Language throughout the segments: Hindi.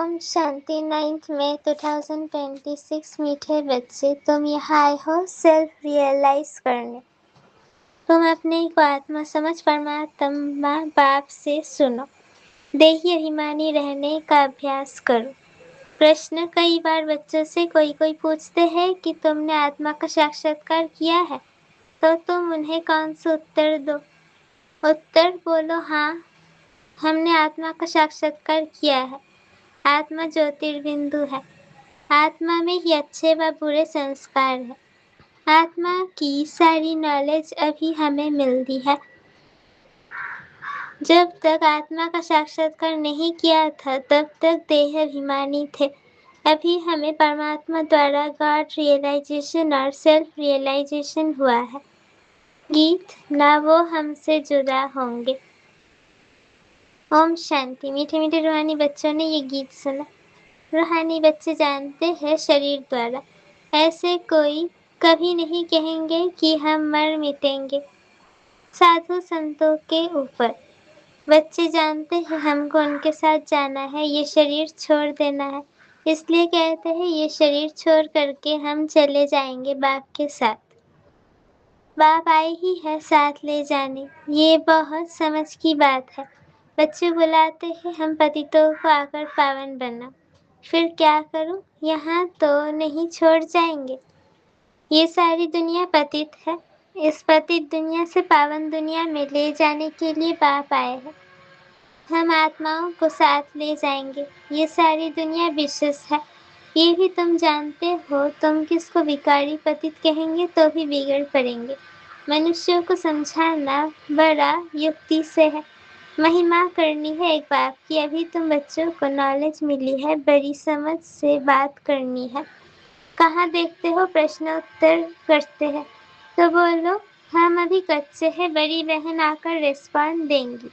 ओम शांति। 9 मई 2026। मीठे बच्चे, तुम यहाँ आए हो सेल्फ रियलाइज करने। तुम अपने को आत्मा समझ परमात्मा बाप से सुनो। देही अभिमानी रहने का अभ्यास करो। प्रश्न कई बार बच्चों से कोई पूछते हैं कि तुमने आत्मा का साक्षात्कार किया है, तो तुम उन्हें कौन सा उत्तर दो। उत्तर बोलो, हाँ, हमने आत्मा का साक्षात्कार किया है। आत्मा ज्योतिर्बिंदु है। आत्मा में ही अच्छे व बुरे संस्कार है। आत्मा की सारी नॉलेज अभी हमें मिलती है। जब तक आत्मा का साक्षात्कार नहीं किया था तब तक देह अभिमानी थे। अभी हमें परमात्मा द्वारा गॉड रियलाइजेशन और सेल्फ रियलाइजेशन हुआ है। गीत, ना वो हमसे जुदा होंगे। ओम शांति। मीठे मीठे रूहानी बच्चों ने ये गीत सुना। रूहानी बच्चे जानते हैं शरीर द्वारा ऐसे कोई कभी नहीं कहेंगे कि हम मर मिटेंगे। साधु संतों के ऊपर बच्चे जानते हैं हमको उनके साथ जाना है, ये शरीर छोड़ देना है, इसलिए कहते हैं ये शरीर छोड़ करके हम चले जाएंगे बाप के साथ। बाप आए ही है साथ ले जाने, ये बहुत समझ की बात है। बच्चे बुलाते हैं हम पतितों को आकर पावन बना। फिर क्या करूं? यहाँ तो नहीं छोड़ जाएंगे। ये सारी दुनिया पतित है। इस पतित दुनिया से पावन दुनिया में ले जाने के लिए बाप आए हैं। हम आत्माओं को साथ ले जाएंगे। ये सारी दुनिया विशेष है, ये भी तुम जानते हो। तुम किसको विकारी पतित कहेंगे तो भी बिगड़ पड़ेंगे। मनुष्यों को समझाना बड़ा युक्ति से है। महिमा करनी है एक बाप की। अभी तुम बच्चों को नॉलेज मिली है, बड़ी समझ से बात करनी है। कहाँ देखते हो प्रश्न उत्तर करते हैं तो बोलो हम अभी कच्चे हैं, बड़ी बहन आकर रिस्पॉन्ड देंगी।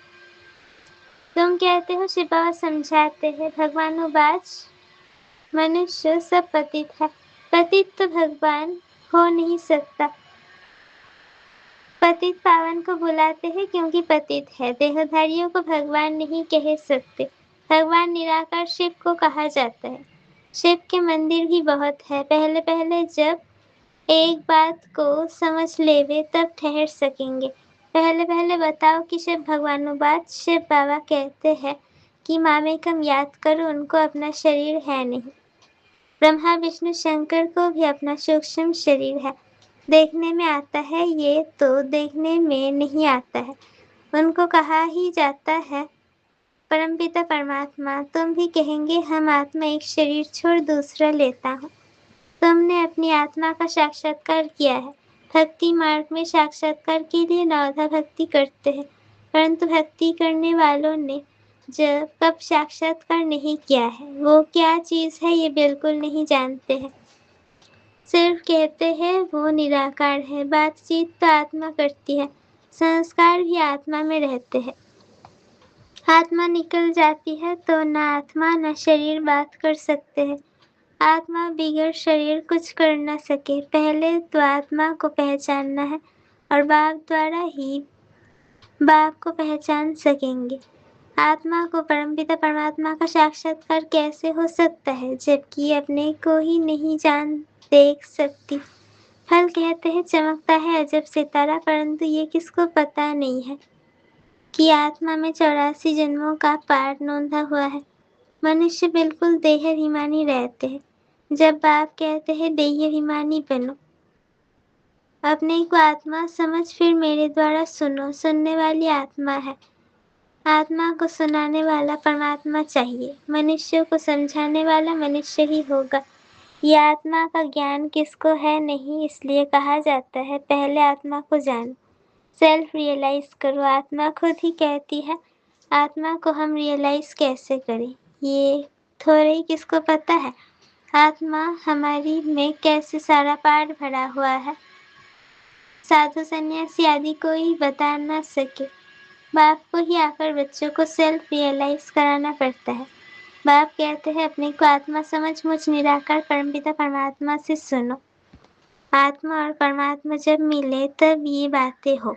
तुम कहते हो शिव बाबा समझाते हैं, भगवानोबाज मनुष्य सब पतित है। पतित तो भगवान हो नहीं सकता। पतित पावन को बुलाते हैं क्योंकि पतित है। देहधारियों को भगवान नहीं कह सकते। भगवान निराकार शिव को कहा जाता है। शिव के मंदिर भी बहुत है। पहले पहले जब एक बात को समझ लेवे तब ठहर सकेंगे। पहले पहले बताओ कि शिव भगवानुबाद शिव बाबा कहते हैं कि मामेकम याद करो, उनको अपना शरीर है नहीं। ब्रह्मा विष्णु शंकर को भी अपना सूक्ष्म शरीर है। देखने में आता है, ये तो देखने में नहीं आता है। उनको कहा ही जाता है परमपिता परमात्मा। तुम भी कहेंगे हम आत्मा एक शरीर छोड़ दूसरा लेता हूँ। तुमने अपनी आत्मा का साक्षात्कार किया है। भक्ति मार्ग में साक्षात्कार के लिए नवधा भक्ति करते हैं, परंतु भक्ति करने वालों ने जब कब साक्षात्कार नहीं किया है, वो क्या चीज है ये बिल्कुल नहीं जानते हैं। सिर्फ कहते हैं वो निराकार है। बातचीत तो आत्मा करती है, संस्कार भी आत्मा में रहते हैं। आत्मा निकल जाती है तो न आत्मा न शरीर बात कर सकते हैं। आत्मा बिगड़ शरीर कुछ कर न सके। पहले तो आत्मा को पहचानना है और बाप द्वारा ही बाप को पहचान सकेंगे। आत्मा को परमपिता परमात्मा का साक्षात्कार कैसे हो सकता है जबकि अपने को ही नहीं जान देख सकती। फल कहते हैं चमकता है अजब सितारा, परंतु ये किसको पता नहीं है कि आत्मा में 84 जन्मों का पार नोंदा हुआ है। मनुष्य बिल्कुल देह अभिमानी रहते हैं। जब बाप कहते हैं देह अभिमानी बनो, अपने को आत्मा समझ, फिर मेरे द्वारा सुनो। सुनने वाली आत्मा है। आत्मा को सुनाने वाला परमात्मा चाहिए। मनुष्य को समझाने वाला मनुष्य ही होगा। ये आत्मा का ज्ञान किसको है नहीं, इसलिए कहा जाता है पहले आत्मा को जानो, सेल्फ रियलाइज करो। आत्मा खुद ही कहती है आत्मा को हम रियलाइज कैसे करें, ये थोड़े ही किसको पता है। आत्मा हमारी में कैसे सारा पार भरा हुआ है, साधु सन्यासी आदि को ही बता न सके। बाप को ही आकर बच्चों को सेल्फ रियलाइज कराना पड़ता है। बाप कहते हैं अपने को आत्मा समझ, मुझ निराकार परमपिता परमात्मा से सुनो। आत्मा और परमात्मा जब मिले तब ये बातें हो।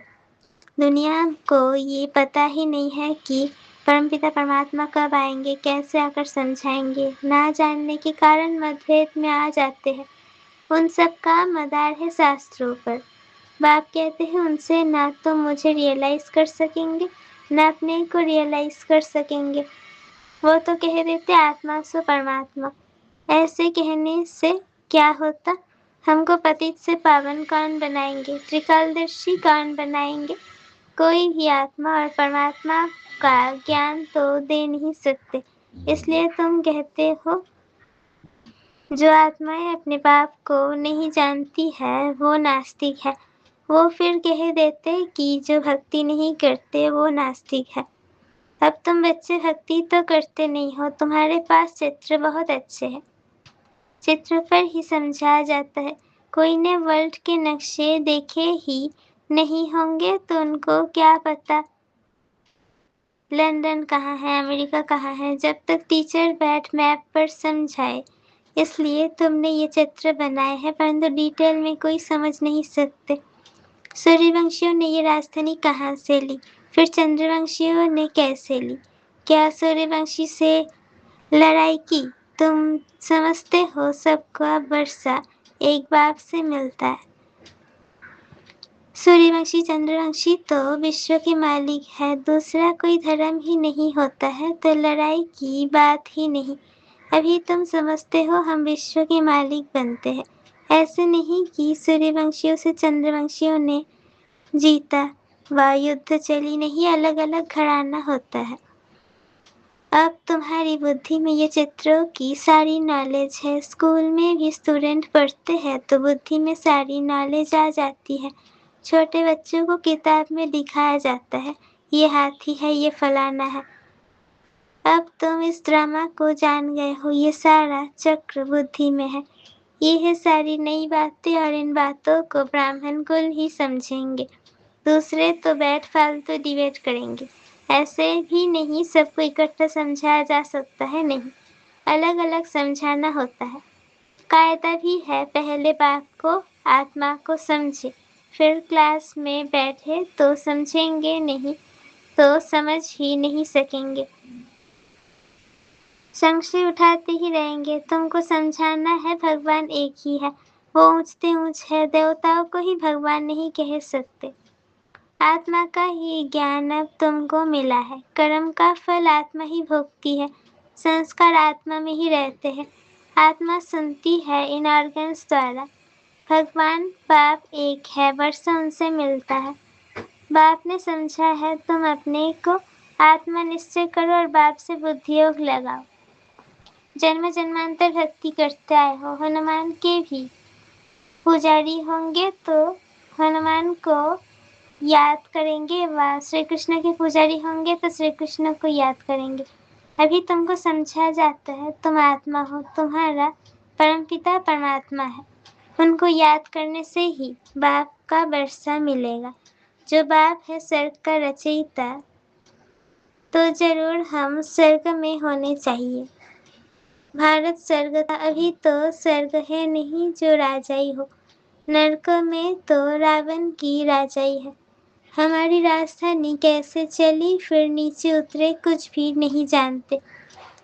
दुनिया को ये पता ही नहीं है कि परमपिता परमात्मा कब आएंगे, कैसे आकर समझाएंगे, ना जानने के कारण मतभेद में आ जाते हैं। उन सब का मदार है शास्त्रों पर। बाप कहते हैं उनसे ना तो मुझे रियलाइज कर सकेंगे, ना अपने को रियलाइज कर सकेंगे। वो तो कह देते आत्मा सो परमात्मा। ऐसे कहने से क्या होता? हमको पतित से पावन कौन बनाएंगे, त्रिकालदर्शी कौन बनाएंगे? कोई भी आत्मा और परमात्मा का ज्ञान तो दे नहीं सकते। इसलिए तुम कहते हो जो आत्माएं अपने बाप को नहीं जानती है वो नास्तिक है। वो फिर कह देते कि जो भक्ति नहीं करते वो नास्तिक है। अब तुम बच्चे भक्ति तो करते नहीं हो, तुम्हारे पास चित्र बहुत अच्छे हैं, चित्र पर ही समझाया जाता है। कोई ने वर्ल्ड के नक्शे देखे ही नहीं होंगे तो उनको क्या पता लंदन कहाँ है, अमेरिका कहाँ है, जब तक टीचर बैठ मैप पर समझाए। इसलिए तुमने ये चित्र बनाए हैं, परंतु डिटेल में कोई समझ नहीं सकते। सूर्यवंशियों ने ये राजधानी कहाँ से ली, फिर चंद्रवंशियों ने कैसे ली, क्या सूर्यवंशी से लड़ाई की? तुम समझते हो सबका वर्षा एक बाप से मिलता है। सूर्यवंशी चंद्रवंशी तो विश्व के मालिक है, दूसरा कोई धर्म ही नहीं होता है तो लड़ाई की बात ही नहीं। अभी तुम समझते हो हम विश्व के मालिक बनते हैं, ऐसे नहीं कि सूर्यवंशियों से चंद्रवंशियों ने जीता व युद्ध चली नहीं, अलग अलग घराना होता है। अब तुम्हारी बुद्धि में ये चित्रों की सारी नॉलेज है, स्कूल में भी स्टूडेंट पढ़ते हैं तो बुद्धि में सारी नॉलेज आ जाती है। छोटे बच्चों को किताब में दिखाया जाता है ये हाथी है, ये फलाना है। अब तुम इस ड्रामा को जान गए हो, ये सारा चक्र बुद्धि में है। ये है सारी नई बातें और इन बातों को ब्राह्मण कुल ही समझेंगे, दूसरे तो बैठ फालतू डिबेट करेंगे। ऐसे भी नहीं सबको इकट्ठा समझाया जा सकता है, नहीं, अलग अलग समझाना होता है। कायदा भी है, पहले बाप को आत्मा को समझे, फिर क्लास में बैठे तो समझेंगे, नहीं तो समझ ही नहीं सकेंगे, संशय उठाते ही रहेंगे। तुमको समझाना है भगवान एक ही है, वो ऊंचते ऊंच है, देवताओं को ही भगवान नहीं कह सकते। आत्मा का ही ज्ञान अब तुमको मिला है, कर्म का फल आत्मा ही भोगती है, संस्कार आत्मा में ही रहते हैं, आत्मा सुनती है इन ऑर्गन्स द्वारा। भगवान बाप एक है, वर्षा उनसे मिलता है। बाप ने समझा है, तुम अपने को आत्मा निश्चय करो और बाप से बुद्धि योग लगाओ। जन्म जन्मांतर भक्ति करते आए हो, हनुमान के भी पुजारी होंगे तो हनुमान को याद करेंगे, व श्री कृष्ण के पुजारी होंगे तो श्री कृष्ण को याद करेंगे। अभी तुमको समझा जाता है तुम आत्मा हो, तुम्हारा परमपिता परमात्मा है, उनको याद करने से ही बाप का वर्षा मिलेगा। जो बाप है स्वर्ग का रचयिता, तो जरूर हम स्वर्ग में होने चाहिए। भारत स्वर्ग था, अभी तो स्वर्ग है नहीं जो राजाई हो, नरक में तो रावण की राजाई है। हमारी राजधानी कैसे चली फिर नीचे उतरे कुछ भी नहीं जानते।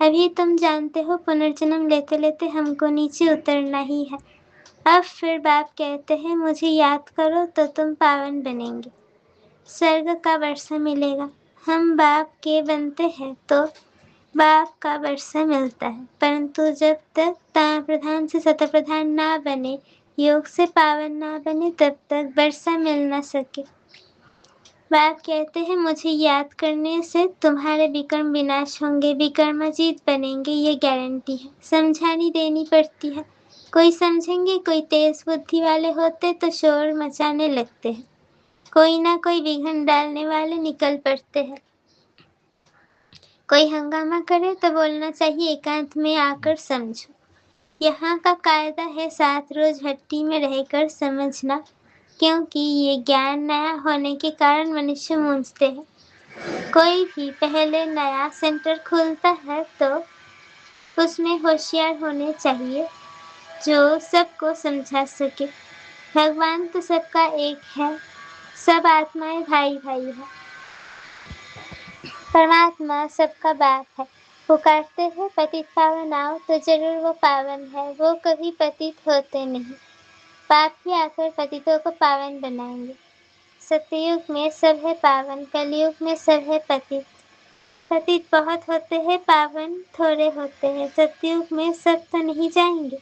अभी तुम जानते हो पुनर्जन्म लेते लेते हमको नीचे उतरना ही है। अब फिर बाप कहते हैं मुझे याद करो तो तुम पावन बनेंगे, स्वर्ग का वर्षा मिलेगा। हम बाप के बनते हैं तो बाप का वर्षा मिलता है, परंतु जब तक ताम प्रधान से सत प्रधान ना बने, योग से पावन ना बने, तब तक वर्षा मिल न सके। बाप कहते हैं मुझे याद करने से तुम्हारे विकर्म विनाश होंगे, विकर्माजीत बनेंगे, ये गारंटी है। समझानी देनी पड़ती है, कोई समझेंगे, कोई तेज बुद्धि वाले होते तो शोर मचाने लगते हैं, कोई ना कोई विघ्न डालने वाले निकल पड़ते हैं। कोई हंगामा करे तो बोलना चाहिए एकांत में आकर समझो। यहाँ का कायदा है 7 रोज हट्टी में रहकर समझना, क्योंकि ये ज्ञान नया होने के कारण मनुष्य मूंझते हैं। कोई भी पहले नया सेंटर खुलता है तो उसमें होशियार होने चाहिए जो सबको समझा सके। भगवान तो सबका एक है, सब आत्माएं भाई भाई है, परमात्मा सबका बाप है। पुकारते हैं पतित पावन आओ तो जरूर वो पावन है, वो कभी पतित होते नहीं। पाप ही आकर पतितों को पावन बनाएंगे। सतयुग में सब है पावन, कलयुग में सब है पतित। पतित बहुत होते हैं, पावन थोड़े होते हैं। सतयुग में सब तो नहीं जाएंगे।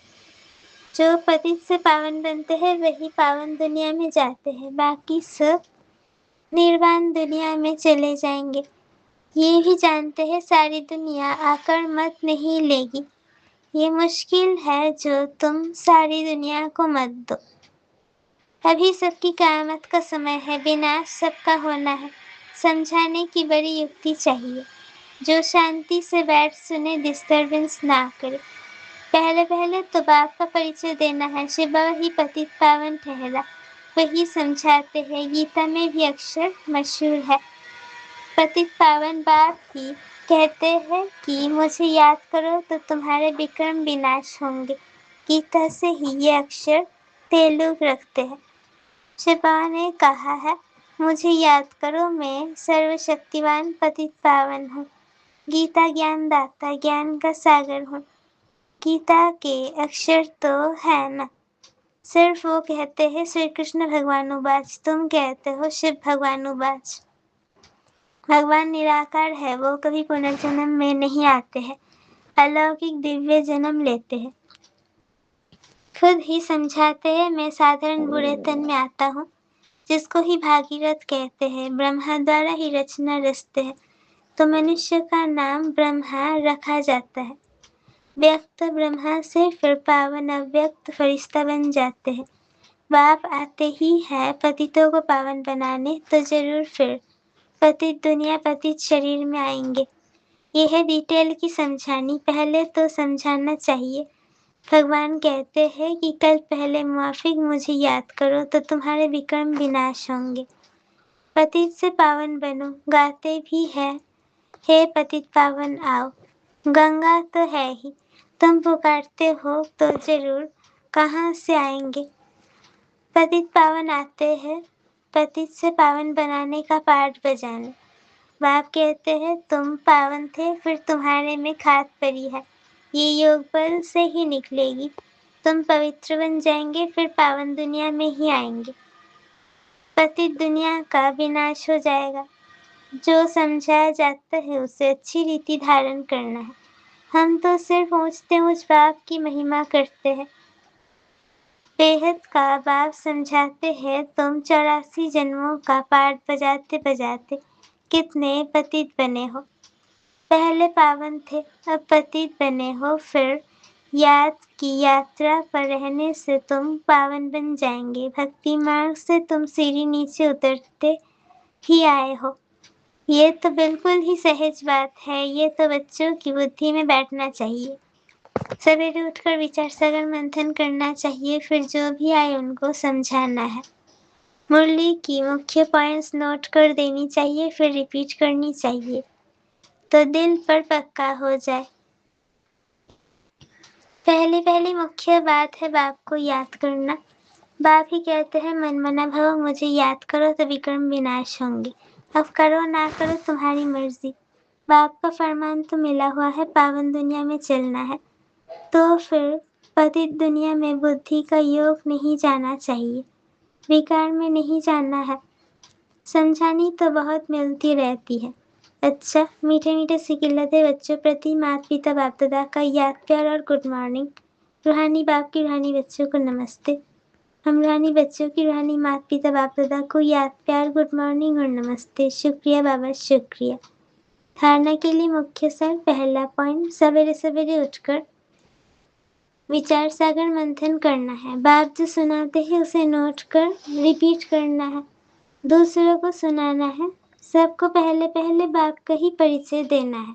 जो पतित से पावन बनते हैं वही पावन दुनिया में जाते हैं, बाकी सब निर्वाण दुनिया में चले जाएंगे। ये भी जानते हैं सारी दुनिया आकर मत नहीं लेगी। ये मुश्किल है जो तुम सारी दुनिया को मत दो। अभी सबकी क़यामत का समय है, विनाश सबका होना है। समझाने की बड़ी युक्ति चाहिए। जो शांति से बैठ सुने, डिस्टर्बेंस ना करे। पहले पहले तो बाप का परिचय देना है। शिव ही पतित पावन ठहरा, वही समझाते हैं। गीता में भी अक्षर मशहूर है। पतित पावन बाप ही कहते हैं कि मुझे याद करो तो तुम्हारे विक्रम विनाश होंगे। गीता से ही ये अक्षर तेलुग रखते हैं। शिव ने कहा है, मुझे याद करो, मैं सर्वशक्तिवान पतित पावन हूँ। गीता ज्ञान दाता, ज्ञान का सागर हूँ। गीता के अक्षर तो है ना। सिर्फ वो कहते हैं श्री कृष्ण भगवानुवाच, तुम कहते हो शिव भगवानुवाच। भगवान निराकार है, वो कभी पुनर्जन्म में नहीं आते हैं, अलौकिक दिव्य जन्म लेते हैं। खुद ही समझाते हैं, मैं साधारण बुरे तन में आता हूँ, जिसको ही भागीरथ कहते हैं। ब्रह्मा द्वारा ही रचना रचते हैं, तो मनुष्य का नाम ब्रह्मा रखा जाता है। व्यक्त ब्रह्मा से फिर पावन अव्यक्त फरिश्ता बन जाते हैं। बाप आते ही है पतितों को पावन बनाने, तो जरूर फिर पतित दुनिया पतित शरीर में आएंगे। ये है डिटेल की समझानी, पहले तो समझाना चाहिए। भगवान कहते हैं कि कल पहले मुआफिक मुझे याद करो तो तुम्हारे विक्रम विनाश होंगे। पतित से पावन बनो, गाते भी है, हे पतित पावन आओ। गंगा तो है ही, तुम पुकारते हो तो जरूर कहाँ से आएंगे। पतित पावन आते हैं पतित से पावन बनाने का पाठ बजाने। बाप कहते हैं तुम पावन थे, फिर तुम्हारे में खाद पड़ी है, ये योग बल से ही निकलेगी। तुम पवित्र बन जाएंगे, फिर पावन दुनिया में ही आएंगे। पतित दुनिया का विनाश हो जाएगा। जो समझाया जाता है उसे अच्छी रीति धारण करना है। हम तो सिर्फ ऊंचते ऊंच बाप की महिमा करते हैं। बेहद का बाप समझाते हैं, तुम 84 जन्मों का पाठ बजाते बजाते कितने पतित बने हो। पहले पावन थे, अब पतित बने हो, फिर याद की यात्रा पर रहने से तुम पावन बन जाएंगे। भक्ति मार्ग से तुम सीढ़ी नीचे उतरते ही आए हो। ये तो बिल्कुल ही सहज बात है, ये तो बच्चों की बुद्धि में बैठना चाहिए। सवेरे उठकर विचार सागर मंथन करना चाहिए, फिर जो भी आए उनको समझाना है। मुरली की मुख्य पॉइंट्स नोट कर देनी चाहिए, फिर रिपीट करनी चाहिए, तो दिल पर पक्का हो जाए। पहली मुख्य बात है बाप को याद करना। बाप ही कहते हैं, मन मना भव, मुझे याद करो तो विक्रम विनाश होंगे। अब करो ना करो तुम्हारी मर्जी। बाप का फरमान तो मिला हुआ है, पावन दुनिया में चलना है, तो फिर पतित दुनिया में बुद्धि का योग नहीं जाना चाहिए, विकार में नहीं जाना है। समझानी तो बहुत मिलती रहती है। अच्छा, मीठे मीठे सिकिलते बच्चों प्रति माता पिता बाप दादा का याद प्यार और गुड मॉर्निंग। रूहानी बाप की रूहानी बच्चों को नमस्ते। हम रूहानी बच्चों की रूहानी माता पिता बाप दादा को याद प्यार गुड मॉर्निंग और नमस्ते। शुक्रिया बाबा, शुक्रिया। धारणा के लिए मुख्य सार, पहला पॉइंट, सवेरे सवेरे उठकर विचार सागर मंथन करना है। बाप जो सुनाते हैं उसे नोट कर रिपीट करना है, दूसरों को सुनाना है। सबको पहले पहले बाप का ही परिचय देना है।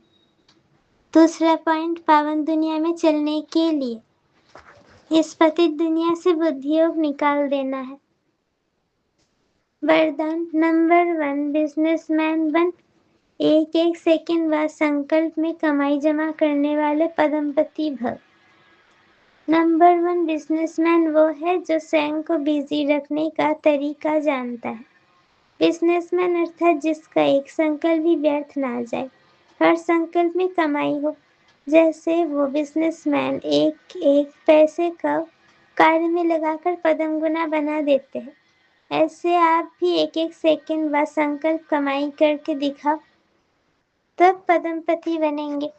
दूसरा पॉइंट, पावन दुनिया में चलने के लिए इस पतित दुनिया से बुद्धि योग निकाल देना है। वरदान नंबर 1, बिजनेसमैन बन। एक एक सेकंड बाद संकल्प में कमाई जमा करने वाले पदमपति भव। नंबर 1 बिजनेसमैन वो है जो स्वयं को बिजी रखने का तरीका जानता है। बिजनेसमैन अर्थात जिसका एक संकल्प भी व्यर्थ ना जाए, हर संकल्प में कमाई हो। जैसे वो बिजनेसमैन एक एक पैसे का कार्य में लगाकर पदम गुना बना देते हैं, ऐसे आप भी एक एक सेकंड व संकल्प कमाई करके दिखाओ, तब पदमपति बनेंगे।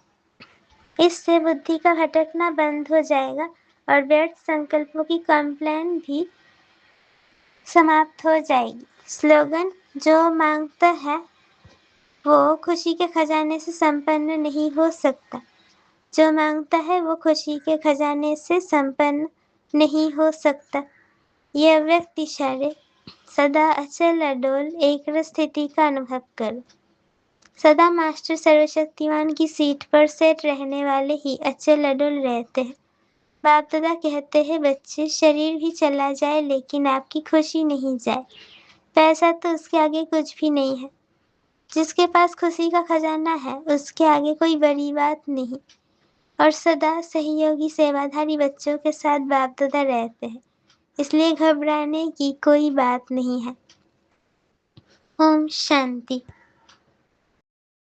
इससे बुद्धि का भटकना बंद हो जाएगा और व्यर्थ संकल्पों की कंप्लेन भी समाप्त हो जाएगी। स्लोगन: जो मांगता है वो खुशी के खजाने से संपन्न नहीं हो सकता। जो मांगता है वो खुशी के खजाने से संपन्न नहीं हो सकता। यह व्यक्ति शरीर सदा अचल अडोल एक स्थिति का अनुभव करो। सदा मास्टर सर्वशक्तिमान की सीट पर सेट रहने वाले ही अचल अडोल रहते हैं। बाप दादा कहते हैं, बच्चे शरीर भी चला जाए लेकिन आपकी खुशी नहीं जाए। पैसा तो उसके आगे कुछ भी नहीं है। जिसके पास खुशी का खजाना है उसके आगे कोई बड़ी बात नहीं। और सदा सहयोगी सेवाधारी बच्चों के साथ बाप दादा रहते हैं, इसलिए घबराने की कोई बात नहीं है। ओम शांति।